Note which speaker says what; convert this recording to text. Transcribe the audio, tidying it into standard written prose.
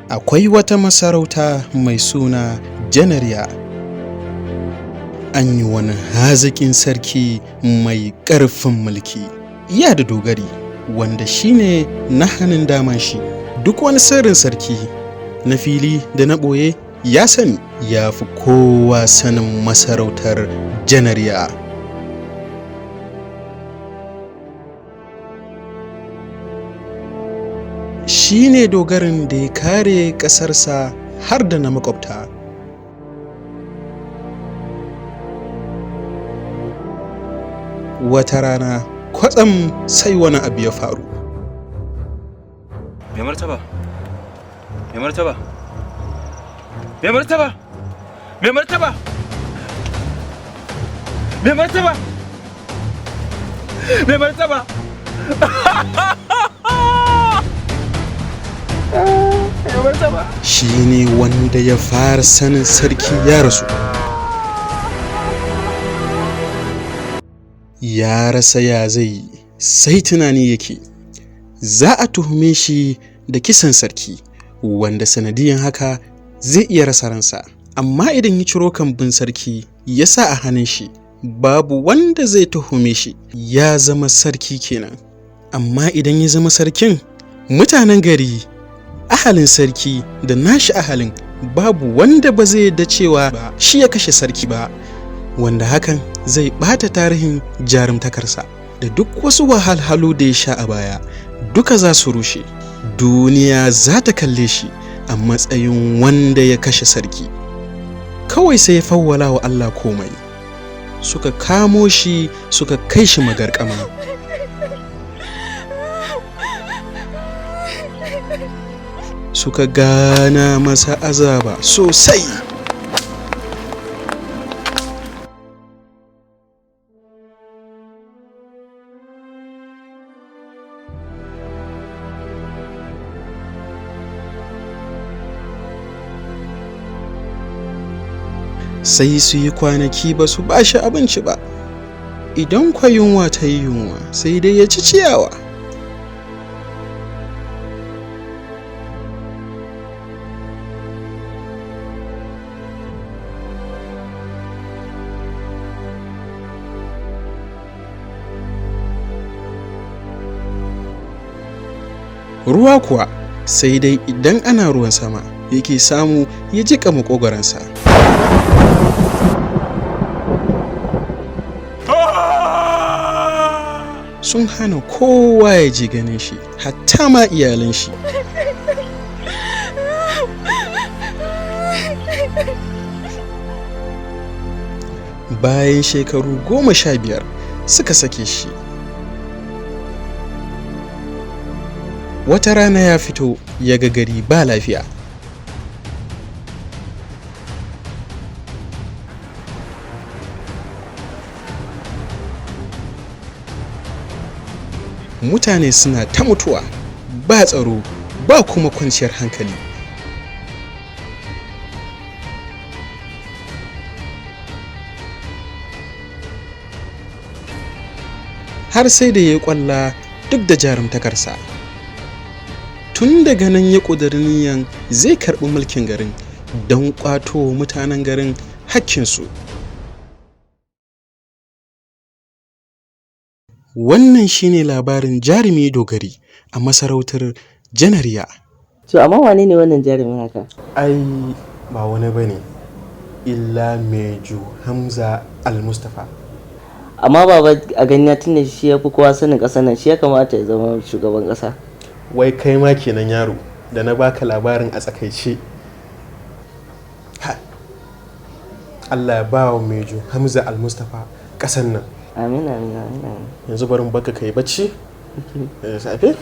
Speaker 1: Akwai wata masarauta mai suna Janariya. An yi wani haziƙin sarki mai ƙarfin mulki, iya da dogari, wanda shine na hannun daman shi. Duk wani sirrin sarki na fili da na ɓoye ya sani, ya fi kowa sanin masarautar Janariya. Shi ne dogarin da ya kare ƙasarsa har da na makwabta. Wata rana kwatsam sai wani abu ya faru.
Speaker 2: Mai martaba! Mai martaba! Mai martaba! Mai martaba! Mai martaba! Mai martaba!
Speaker 1: Shi ne wanda ya fara sanin sarki ya rasu. Ya rasa ya zai, sai tunani yake. Za a tuhume shi da kisan sarki, wanda sanadiyan haka zai iya rasa ransa. Amma idan ya ciro kambun sarki ya sa a hannun shi, babu wanda zai tuhume shi, ya zama sarki kenan. Amma idan ya zama sarkin, mutanen gari, ahalin sarki da nashi ahalin, babu wanda ba zai yarda cewa shi ya kashe sarki ba, wanda hakan zai ɓata tarihin jarumtakarsa da duk wasu wahalhalu da ya sha a baya, duka za su rushe. Duniya za ta kalle shi a matsayin wanda ya kashe sarki. Kawai sai ya fawwala wa Allah komai. Suka kamo shi suka kai shi magarkama. Suka gana masa azaba sosai. Sai su yi kwanaki ba su ba shi abinci ba. Idan kwa yunwa ta yi yunwa, sai dai ya ci ciyawa. Ruwa kuwa sai dai idan ana ruwan sama yake samu ya jiƙa maƙogwaronsa. Sun hana kowa ya ji ganin shi, hatta ma iyalan shi. Bayan shekaru 15 suka sake shi. Wata rana ya fito ya ga gari ba lafiya. Mutane suna ta mutuwa, ba tsaro, ba kuma kwanciyar hankali. Har sai da ya yi ƙwalla duk da jarumtakarsa. Tun daga nan ya ƙudiri niyan zai karɓi mulkin garin don ƙwato mutanen garin hakkinsu. Wannan shine labarin jarumi dogari a masarautar Janariya.
Speaker 3: To amma wane ne wannan jarumin haka?
Speaker 1: Ai ba wani bane illa Mejo Hamza Al-Mustafa.
Speaker 3: Amma baba a ganina tunda shi ya fi kowa sanin ƙasar nan, shi ya kamata ya zama shugaban ƙasa.
Speaker 1: Wai kai ma kenan yaro da na baka labarin a tsakaice. Allah ya ba wa Mejo Hamza Al-Mustafa ƙasar nan.
Speaker 3: Amin amin amin.
Speaker 1: Yanzu barin baka kai bacci da safe?